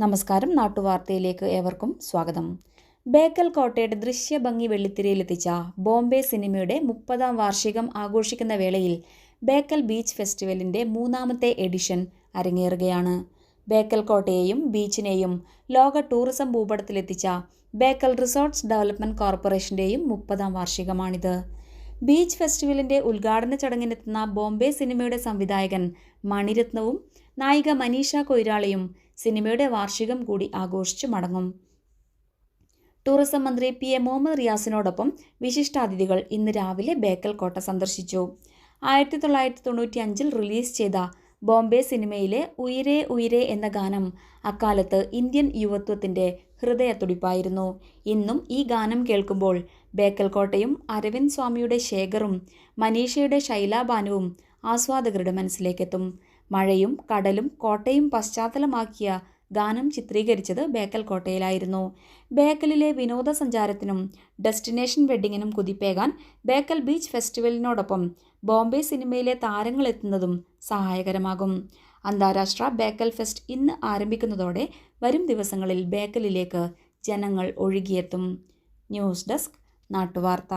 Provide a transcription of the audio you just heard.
നമസ്കാരം. നാട്ടുവാർത്തയിലേക്ക് ഏവർക്കും സ്വാഗതം. ബേക്കൽ കോട്ടയുടെ ദൃശ്യഭംഗി വെള്ളിത്തിരയിലെത്തിച്ച ബോംബെ സിനിമയുടെ 30ാം വാർഷികം ആഘോഷിക്കുന്ന വേളയിൽ ബേക്കൽ ബീച്ച് ഫെസ്റ്റിവലിൻ്റെ 3ാമത്തെ എഡിഷൻ അരങ്ങേറുകയാണ്. ബേക്കൽ കോട്ടയെയും ബീച്ചിനെയും ലോക ടൂറിസം ഭൂപടത്തിലെത്തിച്ച ബേക്കൽ റിസോർട്ട്സ് ഡെവലപ്മെൻറ്റ് കോർപ്പറേഷൻ്റെയും 30ാം വാർഷികമാണിത്. ബീച്ച് ഫെസ്റ്റിവലിൻ്റെ ഉദ്ഘാടന ചടങ്ങിനെത്തുന്ന ബോംബെ സിനിമയുടെ സംവിധായകൻ മണിരത്നവും നായിക മനീഷ കൊയ്രാളയും സിനിമയുടെ വാർഷികം കൂടി ആഘോഷിച്ചു മടങ്ങും. ടൂറിസം മന്ത്രി PA മുഹമ്മദ് റിയാസിനോടൊപ്പം വിശിഷ്ടാതിഥികൾ ഇന്ന് രാവിലെ ബേക്കൽ കോട്ട സന്ദർശിച്ചു. 1995 റിലീസ് ചെയ്ത ബോംബെ സിനിമയിലെ ഉയിരേ ഉയിരേ എന്ന ഗാനം അക്കാലത്ത് ഇന്ത്യൻ യുവത്വത്തിൻ്റെ ഹൃദയത്തുടിപ്പായിരുന്നു. ഇന്നും ഈ ഗാനം കേൾക്കുമ്പോൾ ബേക്കൽ കോട്ടയും അരവിന്ദ് സ്വാമിയുടെ ശേഖറും മനീഷയുടെ ശൈലാബാനുവും ആസ്വാദകരുടെ മനസ്സിലേക്കെത്തും. മഴയും കടലും കോട്ടയും പശ്ചാത്തലമാക്കിയ ഗാനം ചിത്രീകരിച്ചത് ബേക്കൽ കോട്ടയിലായിരുന്നു. ബേക്കലിലെ വിനോദസഞ്ചാരത്തിനും ഡെസ്റ്റിനേഷൻ വെഡ്ഡിങ്ങിനും കുതിപ്പേകാൻ ബേക്കൽ ബീച്ച് ഫെസ്റ്റിവലിനോടൊപ്പം ബോംബെ സിനിമയിലെ താരങ്ങളെത്തുന്നതും സഹായകരമാകും. അന്താരാഷ്ട്ര ബേക്കൽ ഫെസ്റ്റ് ഇന്ന് ആരംഭിക്കുന്നതോടെ വരും ദിവസങ്ങളിൽ ബേക്കലിലേക്ക് ജനങ്ങൾ ഒഴുകിയെത്തും. News desk, നാട്ടുവാർത്ത.